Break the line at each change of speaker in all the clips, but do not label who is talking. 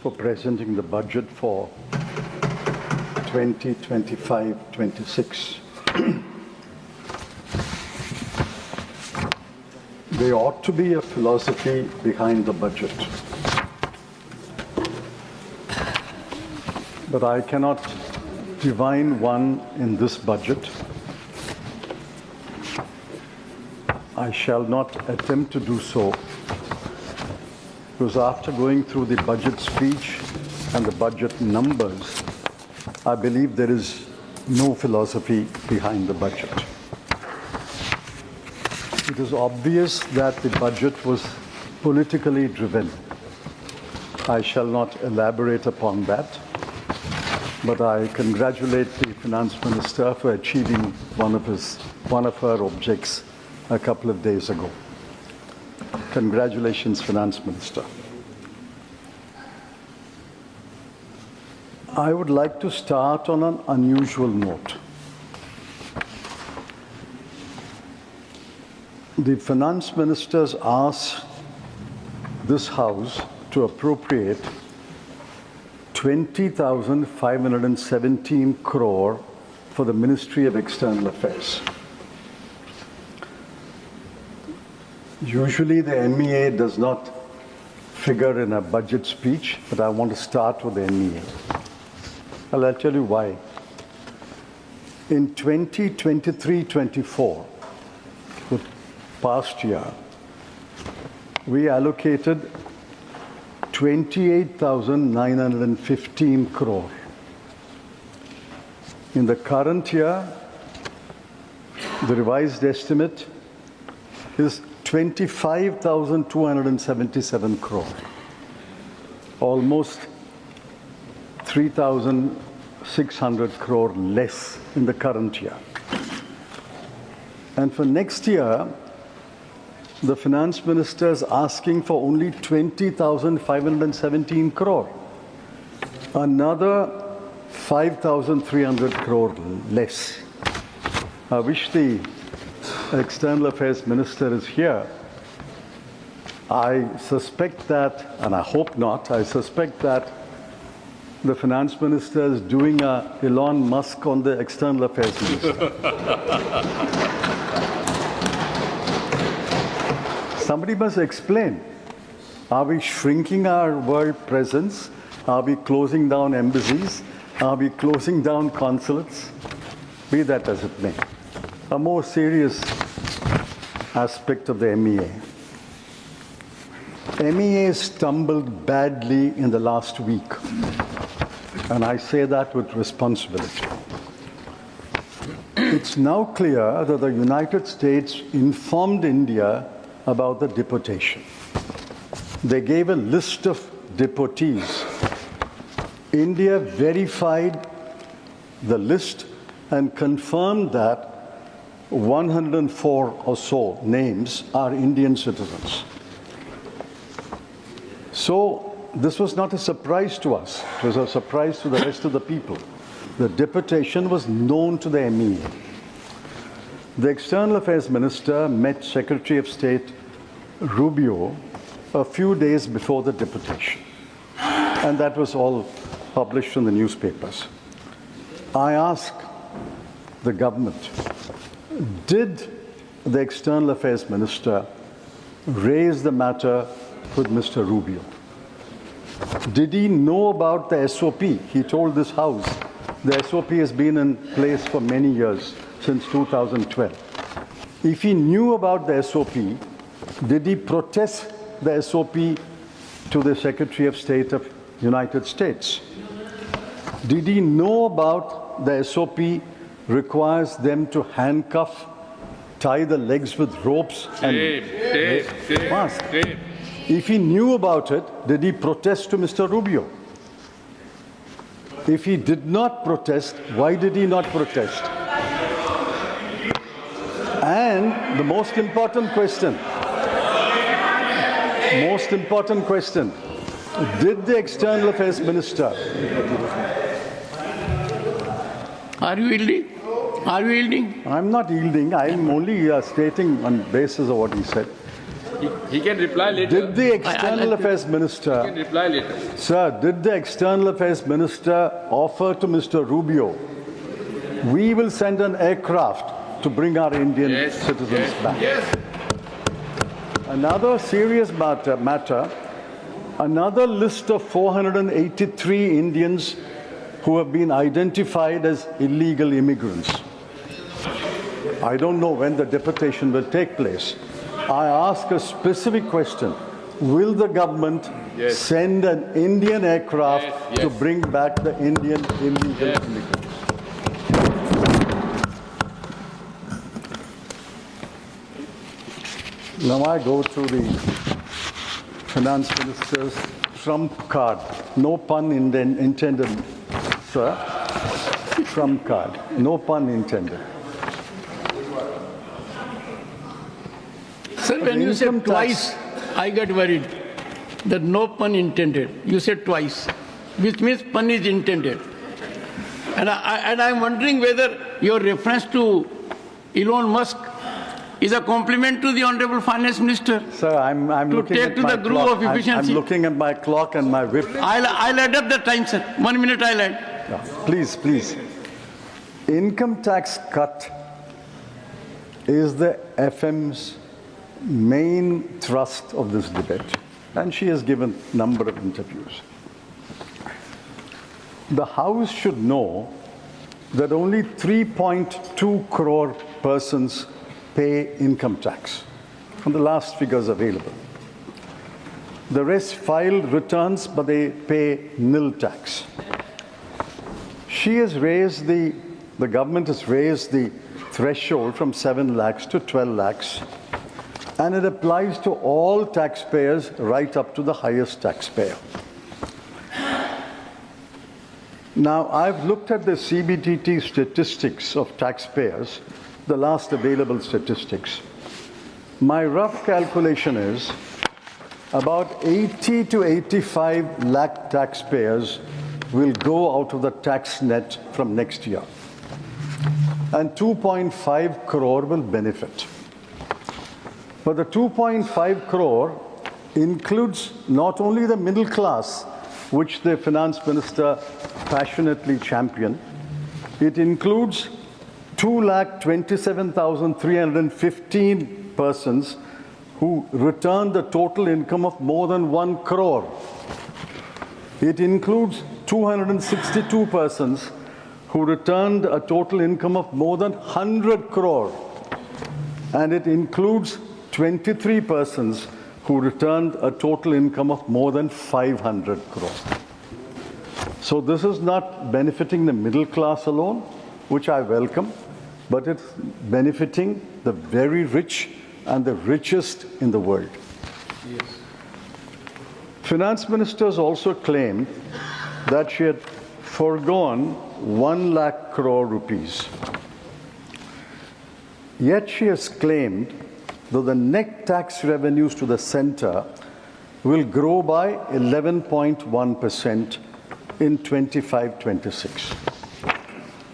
for presenting the budget for 2025-26. There ought to be a philosophy behind the budget. But I cannot divine one in this budget. I shall not attempt to do so, because after going through the budget speech and the budget numbers, I believe there is no philosophy behind the budget. It is obvious that the budget was politically driven. I shall not elaborate upon that, but I congratulate the Finance Minister for achieving one of her objects a couple of days ago. Congratulations, Finance Minister. I would like to start on an unusual note. The Finance Ministers asked this House to appropriate 20,517 crore for the Ministry of External Affairs. Usually the MEA does not figure in a budget speech, but I want to start with the MEA. I'll tell you why. In 2023-24, the past year, we allocated 28,915 crore. In the current year, the revised estimate is 25,277 crore, almost 3,600 crore less in the current year. And for next year, the Finance Minister is asking for only 20,517 crore, another 5,300 crore less. I wish the External Affairs Minister is here. I suspect that, and I hope not, I suspect that the Finance Minister is doing a Elon Musk on the External Affairs Minister. Somebody must explain. Are we shrinking our world presence? Are we closing down embassies? Are we closing down consulates? Be that as it may. A more serious aspect of the MEA. MEA stumbled badly in the last week, and I say that with responsibility. It's now clear that the United States informed India about the deportation. They gave a list of deportees. India verified the list and confirmed that 104 or so names are Indian citizens. So this was not a surprise to us. It was a surprise to the rest of the people. The deportation was known to the MEA. The External Affairs Minister met Secretary of State Rubio a few days before the deportation, and that was all published in the newspapers. I asked the government, did the External Affairs Minister raise the matter with Mr. Rubio? Did he know about the SOP? He told this House the SOP has been in place for many years, since 2012. If he knew about the SOP, did he protest the SOP to the Secretary of State of United States? Did he know about the SOP requires them to handcuff, tie the legs with ropes and mask? If he knew about it, did he protest to Mr. Rubio? If he did not protest, why did he not protest? And the most important question, did the External Affairs Minister...
Are you yielding? Are you yielding?
I'm not yielding. I'm only stating on basis of what he said.
He can reply later.
Did the External Affairs Minister,
He can reply later.
sir, did the External Affairs Minister offer to Mr. Rubio, we will send an aircraft to bring our Indian citizens back?
Yes.
Another serious matter, another list of 483 Indians who have been identified as illegal immigrants. I don't know when the deportation will take place. I ask a specific question. Will the government send an Indian aircraft to bring back the Indian illegal immigrants? Now I go to the Finance Minister's trump card. No pun intended, sir. Trump card. No pun intended.
Sir, when you said twice, I got worried that no pun intended. You said twice, which means pun is intended. And I'm wondering whether your reference to Elon Musk is a compliment to the Honorable Finance Minister.
Sir, I'm looking
take
at
to
my
the groove
clock.
of efficiency.
I'm looking at my clock and my whip.
I'll add up the time, sir. 1 minute I'll add.
Yeah, please, please. Income tax cut is the FM's main thrust of this debate, and she has given a number of interviews. The House should know that only 3.2 crore persons pay income tax, from the last figures available. The rest file returns, but they pay nil tax. She has raised the government has raised the threshold from 7 lakhs to 12 lakhs, and it applies to all taxpayers right up to the highest taxpayer. Now, I've looked at the CBDT statistics of taxpayers, the last available statistics. My rough calculation is about 80 to 85 lakh taxpayers will go out of the tax net from next year, and 2.5 crore will benefit. But the 2.5 crore includes not only the middle class, which the finance minister passionately championed, it includes 2,27,315 persons who returned a total income of more than 1 crore. It includes 262 persons who returned a total income of more than 100 crore. And it includes 23 persons who returned a total income of more than 500 crore. So this is not benefiting the middle class alone, which I welcome, but it's benefiting the very rich and the richest in the world.
Yes.
Finance ministers also claimed that she had foregone 1 lakh crore rupees. Yet she has claimed that the net tax revenues to the center will grow by 11.1% in 25-26.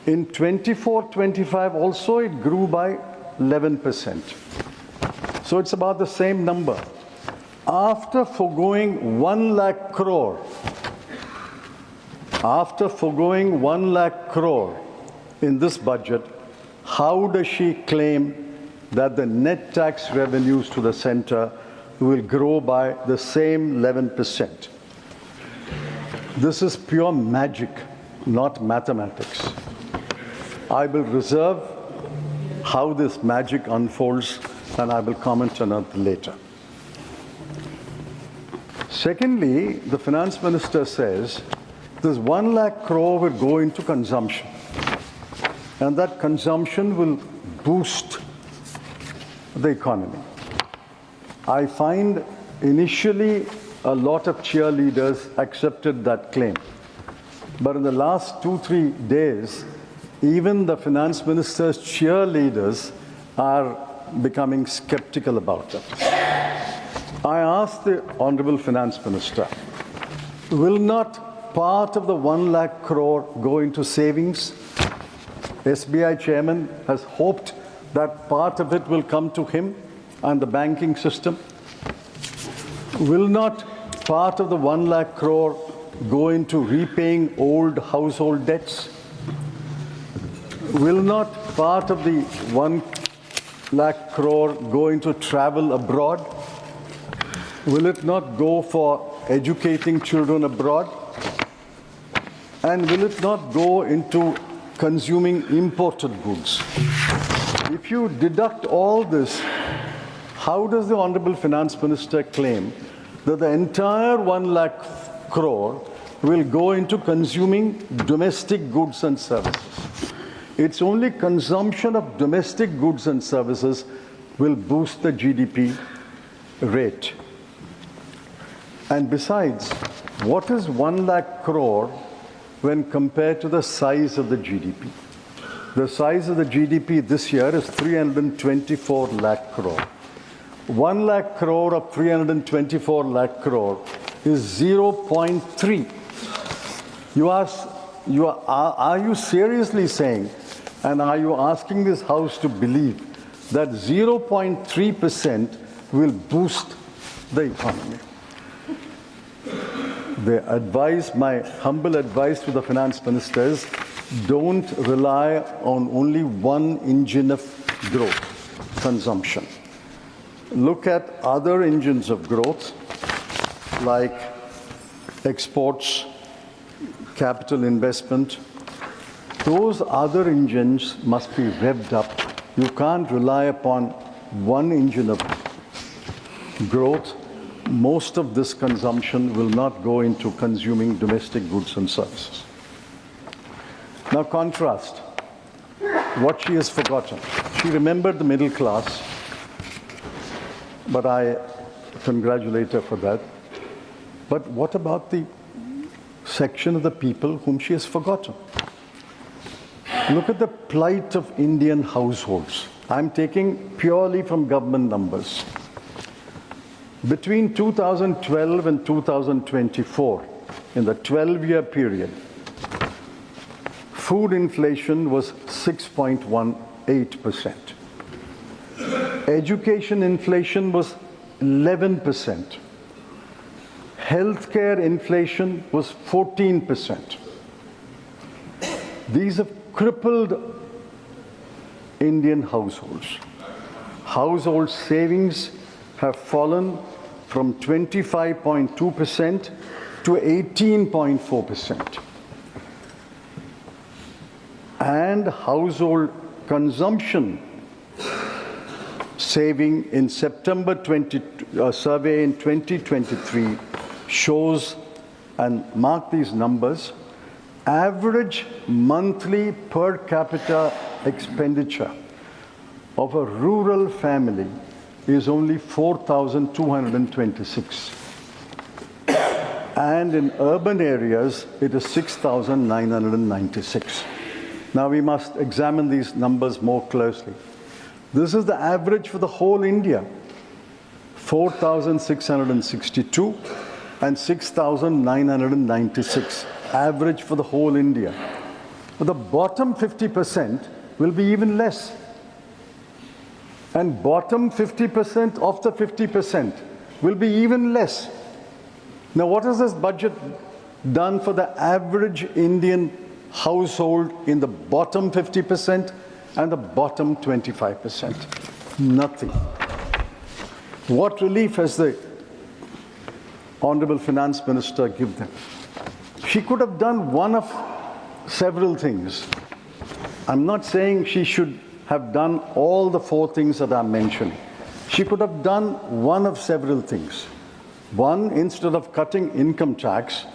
In 24-25 also it grew by 11%. So it's about the same number. After foregoing 1 lakh crore, in this budget, how does she claim that the net tax revenues to the center will grow by the same 11%? This is pure magic, not mathematics. I will reserve how this magic unfolds, and I will comment on it later. Secondly, the finance minister says this 1 lakh crore will go into consumption, and that consumption will boost the economy. I find initially a lot of cheerleaders accepted that claim. But in the last 2-3 days, even the finance minister's cheerleaders are becoming skeptical about it. I asked the Honorable Finance Minister, will not part of the 1 lakh crore go into savings? SBI chairman has hoped that part of it will come to him and the banking system. Will not part of the 1 lakh crore go into repaying old household debts? Will not part of the 1 lakh crore go into travel abroad? Will it not go for educating children abroad? And will it not go into consuming imported goods? If you deduct all this, how does the Honorable Finance Minister claim that the entire 1 lakh crore will go into consuming domestic goods and services? It's only consumption of domestic goods and services will boost the GDP rate. And besides, what is 1 lakh crore when compared to the size of the GDP? The size of the GDP this year is 324 lakh crore. 1 lakh crore of 324 lakh crore is 0.3. Are you seriously saying, and are you asking this House to believe, that 0.3% will boost the economy? My humble advice to the Finance Minister is, don't rely on only one engine of growth, consumption. Look at other engines of growth, like exports, capital investment. Those other engines must be revved up. You can't rely upon one engine of growth. Most of this consumption will not go into consuming domestic goods and services. Now contrast what she has forgotten. She remembered the middle class, but I congratulate her for that. But what about the section of the people whom she has forgotten? Look at the plight of Indian households. I'm taking purely from government numbers. Between 2012 and 2024, in the 12-year period, food inflation was 6.18%. Education inflation was 11%. Healthcare inflation was 14%. These have crippled Indian households. Household savings have fallen from 25.2% to 18.4%. And household consumption saving in September survey in 2023 shows, and mark these numbers, average monthly per capita expenditure of a rural family is only 4,226. And in urban areas, it is 6,996. Now we must examine these numbers more closely. This is the average for the whole India, 4,662 and 6,996, average for the whole India. But the bottom 50% will be even less. And bottom 50% of the 50% will be even less. Now, what has this budget done for the average Indian household in the bottom 50% and the bottom 25%? Nothing. What relief has the Honorable Finance Minister given them? She could have done one of several things. I'm not saying she should have done all the 4 things that I'm mentioning. She could have done one of several things. One, instead of cutting income tax,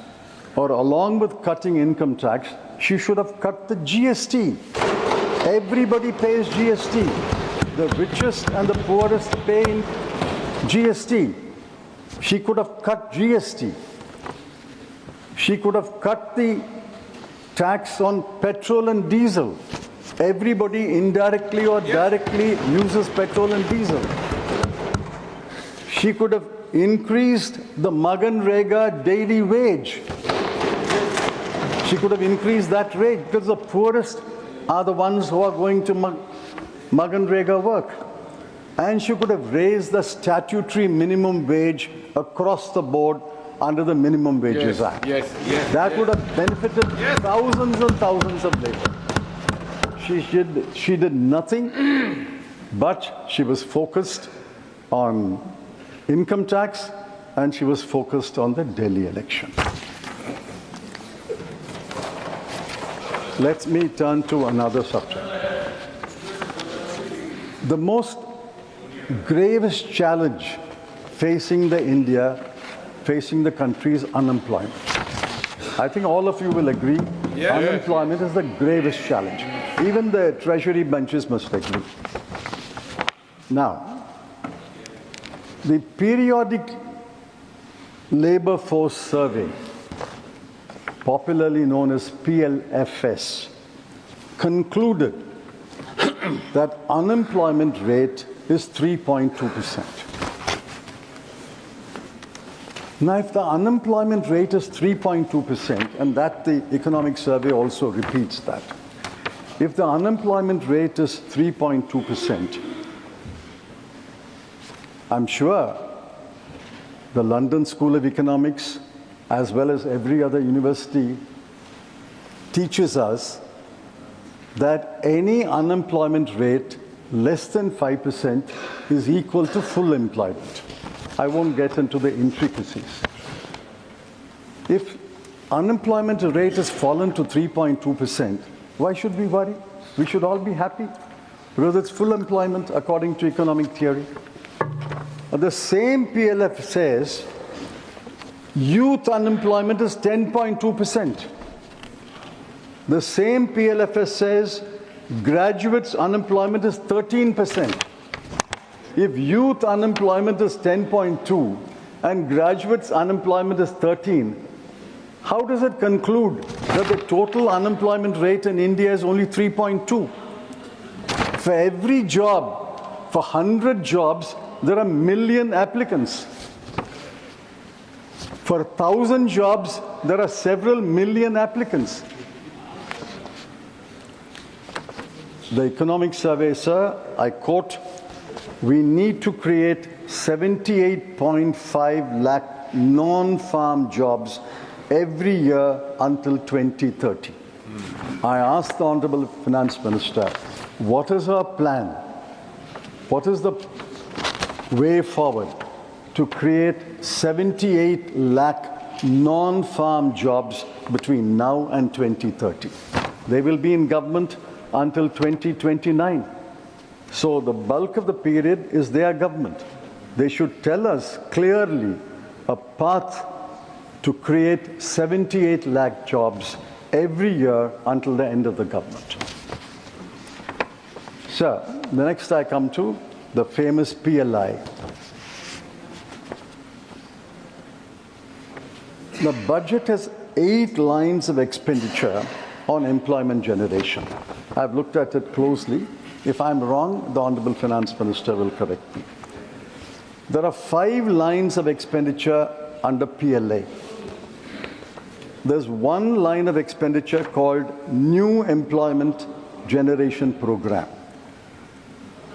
or along with cutting income tax, she should have cut the GST. Everybody pays GST. The richest and the poorest pay GST. She could have cut GST. She could have cut the tax on petrol and diesel. Everybody indirectly or directly uses petrol and diesel. She could have increased the Maganrega daily wage. She could have increased that rate, because the poorest are the ones who are going to Maganrega work. And she could have raised the statutory minimum wage across the board under the Minimum Wages Act. That would have benefited thousands and thousands of labour. She did nothing, but she was focused on income tax and she was focused on the Delhi election. Let me turn to another subject. The most gravest challenge facing the country is unemployment. I think all of you will agree, unemployment is the gravest challenge. Even the treasury benches must agree. Now, the periodic labor force survey, popularly known as PLFS, concluded that unemployment rate is 3.2%. Now, if the unemployment rate is 3.2%, and that the economic survey also repeats that, if the unemployment rate is 3.2%, I'm sure the London School of Economics, as well as every other university, teaches us that any unemployment rate less than 5% is equal to full employment. I won't get into the intricacies. If unemployment rate has fallen to 3.2%, why should we worry? We should all be happy because it's full employment according to economic theory. The same PLF says youth unemployment is 10.2%. The same PLFS says graduates unemployment is 13%. If youth unemployment is 10.2 and graduates unemployment is 13, how does it conclude that the total unemployment rate in India is only 3.2? For every job, for 100 jobs, there are 1 million applicants. For 1,000 jobs, there are several million applicants. The economic survey, sir, I quote, we need to create 78.5 lakh non-farm jobs every year until 2030. I asked the Honorable Finance Minister, what is her plan? What is the way forward to create 78 lakh non-farm jobs between now and 2030? They will be in government until 2029. So the bulk of the period is their government. They should tell us clearly a path to create 78 lakh jobs every year until the end of the government. Sir, the next I come to the famous PLI. The budget has 8 lines of expenditure on employment generation. I've looked at it closely. If I'm wrong, the Honorable Finance Minister will correct me. There are 5 lines of expenditure under PLA. There's 1 line of expenditure called New Employment Generation Program.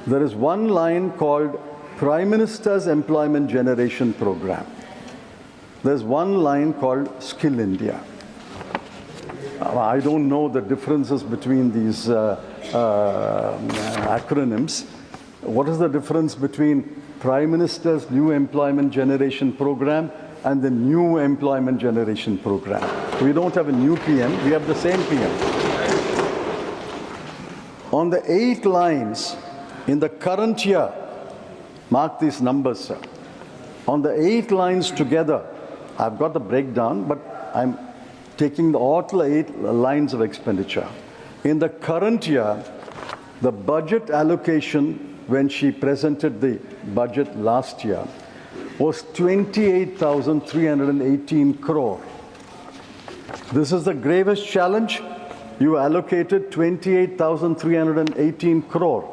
There is 1 line called Prime Minister's Employment Generation Program. There's 1 line called Skill India. I don't know the differences between these acronyms. What is the difference between Prime Minister's New Employment Generation Program and the New Employment Generation Program? We don't have a new PM, we have the same PM. On the 8 lines in the current year, mark these numbers, sir. On the 8 lines together, I've got the breakdown, but I'm taking the all 8 lines of expenditure. In the current year, the budget allocation when she presented the budget last year was 28,318 crore. This is the gravest challenge. You allocated 28,318 crore.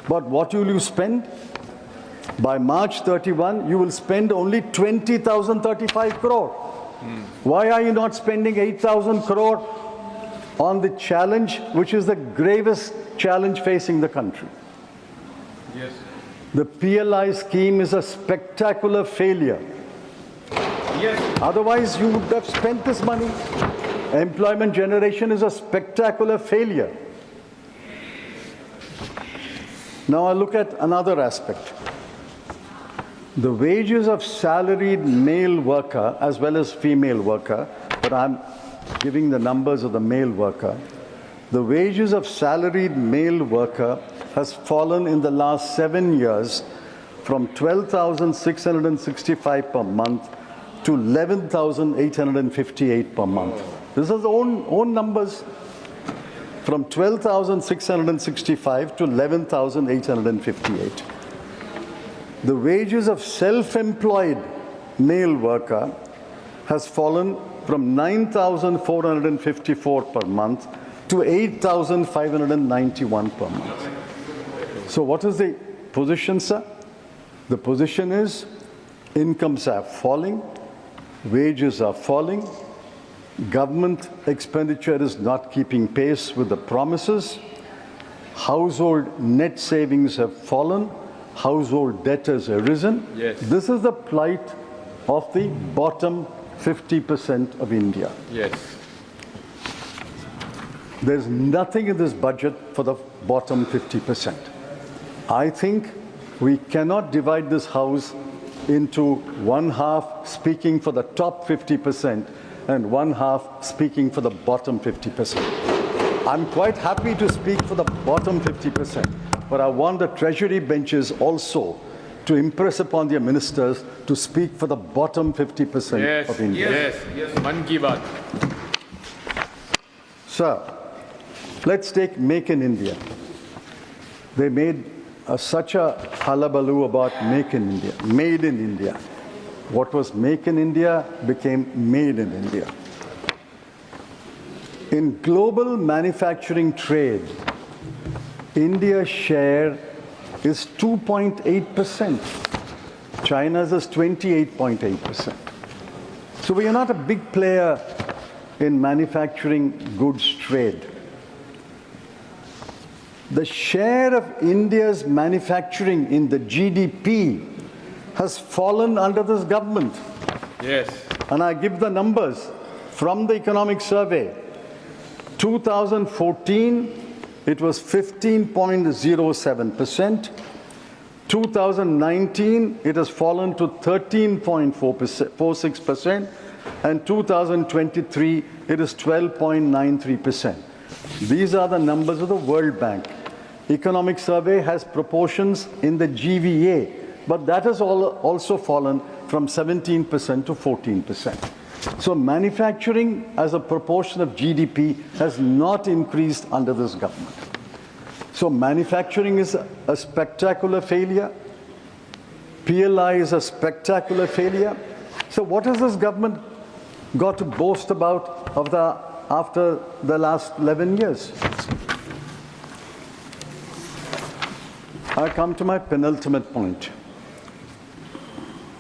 But what will you spend? By March 31, you will spend only 20,035 crore. Why are you not spending 8,000 crore on the challenge, which is the gravest challenge facing the country?
Yes.
The PLI scheme is a spectacular failure.
Yes.
Otherwise, you would have spent this money. Employment generation is a spectacular failure. Now I look at another aspect. The wages of salaried male worker as well as female worker, but I'm giving the numbers of the male worker. The wages of salaried male worker has fallen in the last 7 years from 12,665 per month to 11,858 per month. This is own numbers. From 12,665 to 11,858. The wages of self-employed male worker has fallen from 9,454 per month to 8,591 per month. So what is the position, sir? The position is incomes are falling, wages are falling, government expenditure is not keeping pace with the promises, household net savings have fallen, household debt has arisen.
Yes.
This is the plight of the bottom 50% of India.
Yes.
There's nothing in this budget for the bottom 50%. I think we cannot divide this house into one half speaking for the top 50% and one half speaking for the bottom 50%. I'm quite happy to speak for the bottom 50%, but I want the treasury benches also to impress upon their ministers to speak for the bottom 50% of India.
Yes, yes. Man ki baat.
Sir, let's take Make in India. They made such a hullabaloo about Make in India, Made in India. What was Make in India became Made in India. In global manufacturing trade, India's share is 2.8%. China's is 28.8%. So we are not a big player in manufacturing goods trade. The share of India's manufacturing in the GDP has fallen under this government.
Yes.
And I give the numbers from the economic survey. 2014, it was 15.07%. 2019, it has fallen to 13.46%. And 2023, it is 12.93%. These are the numbers of the World Bank. Economic survey has proportions in the GVA, but that has also fallen from 17% to 14%. So manufacturing as a proportion of GDP has not increased under this government. So manufacturing is a spectacular failure. PLI is a spectacular failure. So what has this government got to boast about after the last 11 years? I come to my penultimate point.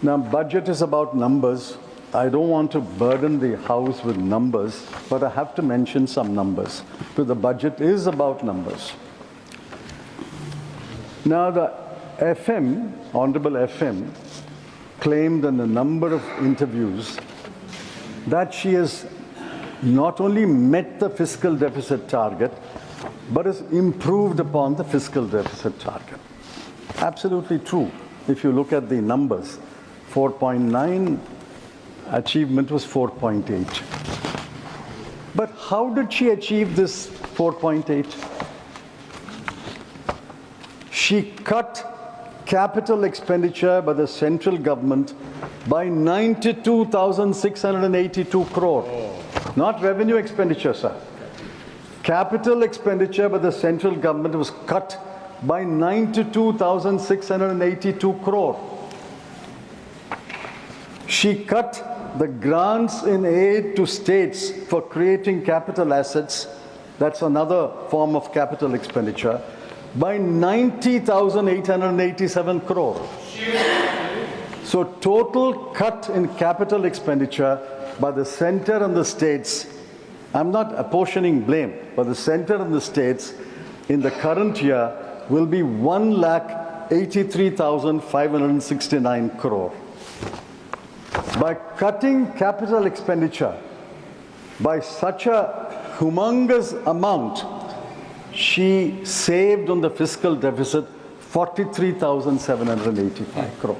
Now, budget is about numbers. I don't want to burden the House with numbers, but I have to mention some numbers, because the budget is about numbers. Now, the FM, Honorable FM, claimed in a number of interviews that she has not only met the fiscal deficit target, but has improved upon the fiscal deficit target. Absolutely true. If you look at the numbers, 4.9, achievement was 4.8. But how did she achieve this 4.8? She cut capital expenditure by the central government by 92,682 crore. Not revenue expenditure, sir. Capital expenditure by the central government was cut by 92,682 crore. She cut the grants in aid to states for creating capital assets, that's another form of capital expenditure, by 90,887 crore. So total cut in capital expenditure by the center and the states, I'm not apportioning blame, but the center and the states in the current year will be 1,00,000 83,569 crore. By cutting capital expenditure by such a humongous amount, she saved on the fiscal deficit 43,785 crore.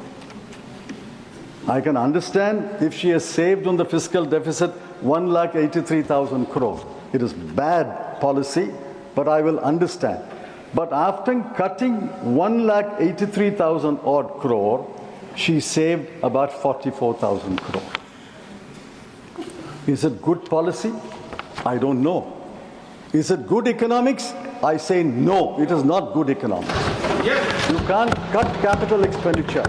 I can understand if she has saved on the fiscal deficit 1,83,000 crore. It is bad policy, but I will understand. But after cutting 1,83,000 odd crore, she saved about 44,000 crore. Is it good policy? I don't know. Is it good economics? I say no, it is not good economics. Yes. You can't cut capital expenditure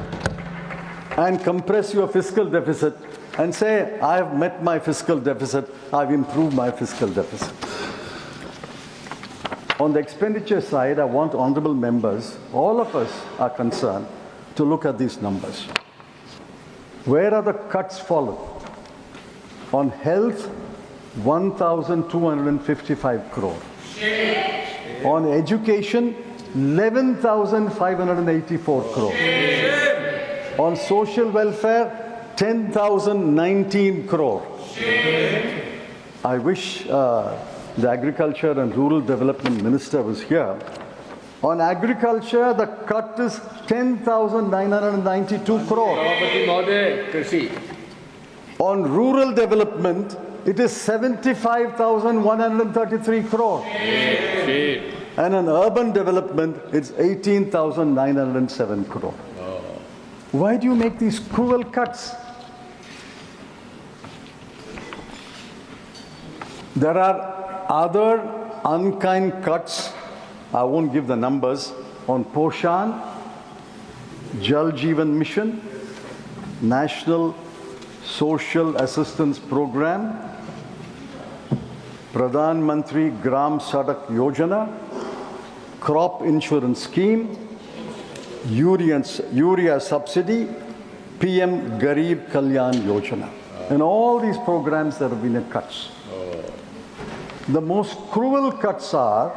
and compress your fiscal deficit and say, I have met my fiscal deficit, I've improved my fiscal deficit. On the expenditure side, I want honorable members, all of us are concerned, to look at these numbers. Where are the cuts followed? On health, 1,255 crore. On education, 11,584 crore. On social welfare, 10,019 crore. I wish the Agriculture and Rural Development Minister was here. On agriculture, the cut is 10,992 crore. On rural development, it is 75,133 crore. And on urban development, it's 18,907 crore. Why do you make these cruel cuts? There are other unkind cuts. I won't give the numbers. On Poshan, Jal Jeevan Mission, National Social Assistance Program, Pradhan Mantri Gram Sadak Yojana, Crop Insurance Scheme, Urea Subsidy, PM Garib Kalyan Yojana. And all these programs that have been cuts. The most cruel cuts are,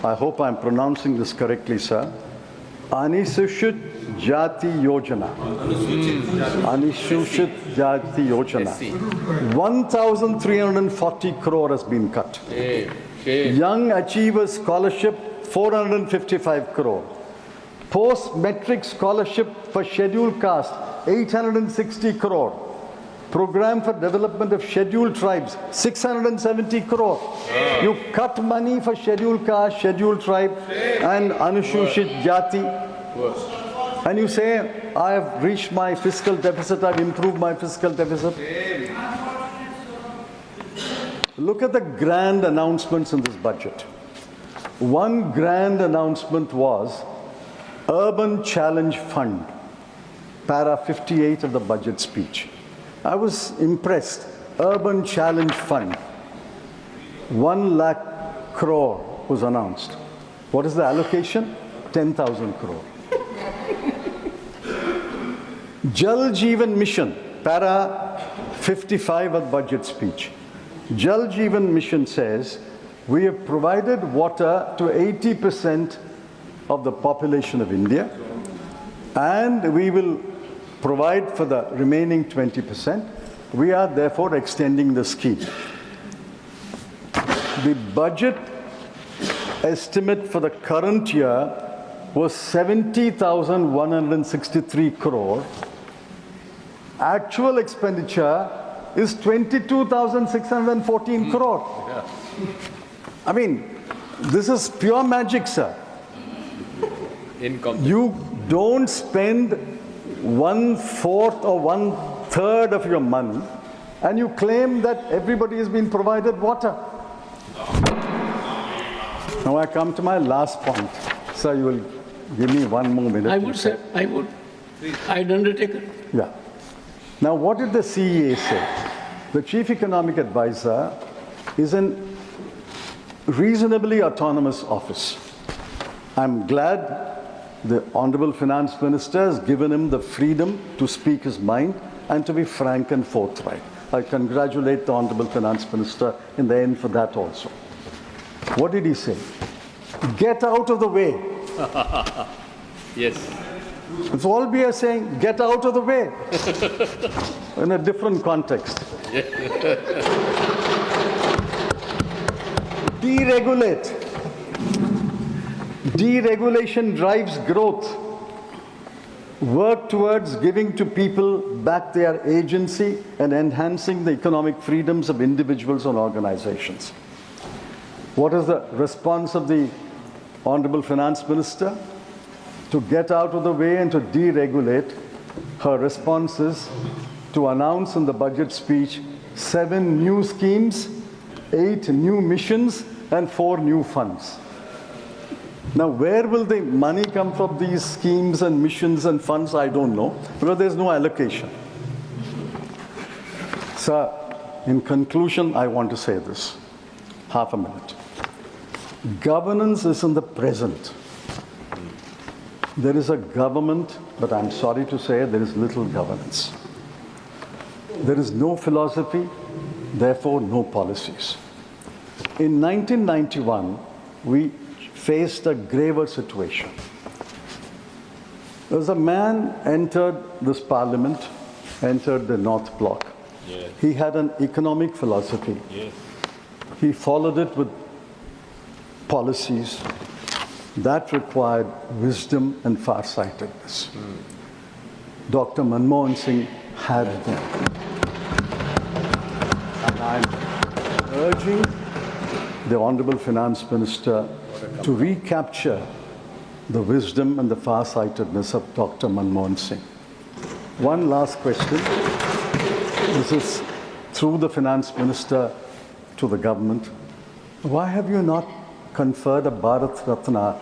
I hope I'm pronouncing this correctly, sir, Anusuchit Jati Yojana. Anusuchit Jati Yojana. 1,340 crore has been cut. Young Achievers Scholarship, 455 crore. Post-Metric Scholarship for Scheduled Caste, 860 crore. Program for Development of Scheduled Tribes, 670 crore. You cut money for Scheduled Caste, Scheduled Tribe, and Anusuchit Jati. And you say, I have reached my fiscal deficit, I've improved my fiscal deficit. Look at the grand announcements in this budget. One grand announcement was Urban Challenge Fund, para 58 of the budget speech. I was impressed. Urban Challenge Fund, 1 lakh crore was announced. What is the allocation? 10,000 crore. Jal Jeevan Mission, para 55 of the budget speech. Jal Jeevan Mission says, we have provided water to 80% of the population of India, and we will provide for the remaining 20%. We are therefore extending the scheme. The budget estimate for the current year was 70,163 crore. Actual expenditure is 22,614 crore. I mean, this is pure magic, sir. You don't spend 1/4 or 1/3 of your money and you claim that everybody has been provided water. Now I come to my last point. Sir, you will give me one more minute.
I would say, I'd undertake it.
Yeah. Now what did the CEA say? The Chief Economic Advisor is a reasonably autonomous office. I'm glad the Honorable Finance Minister has given him the freedom to speak his mind and to be frank and forthright. I congratulate the Honorable Finance Minister in the end for that also. What did he say? Get out of the way.
Yes.
It's all we are saying, get out of the way. In a different context. Deregulate. Deregulation drives growth. Work towards giving to people back their agency and enhancing the economic freedoms of individuals and organizations. What is the response of the Honorable Finance Minister? To get out of the way and to deregulate. Her response is to announce in the budget speech 7 new schemes, 8 new missions, and 4 new funds. Now, where will the money come from these schemes and missions and funds? I don't know, because there's no allocation. Sir, in conclusion, I want to say this. Half a minute. Governance is in the present. There is a government, but I'm sorry to say there is little governance. There is no philosophy, therefore no policies. In 1991, we faced a graver situation. There was a man entered this parliament, entered the North Bloc.
Yes.
He had an economic philosophy.
Yes.
He followed it with policies that required wisdom and farsightedness. Dr. Manmohan Singh had them. And I'm urging the Honorable Finance Minister to recapture the wisdom and the farsightedness of Dr. Manmohan Singh. One last question. This is through the Finance Minister to the government. Why have you not conferred a Bharat Ratna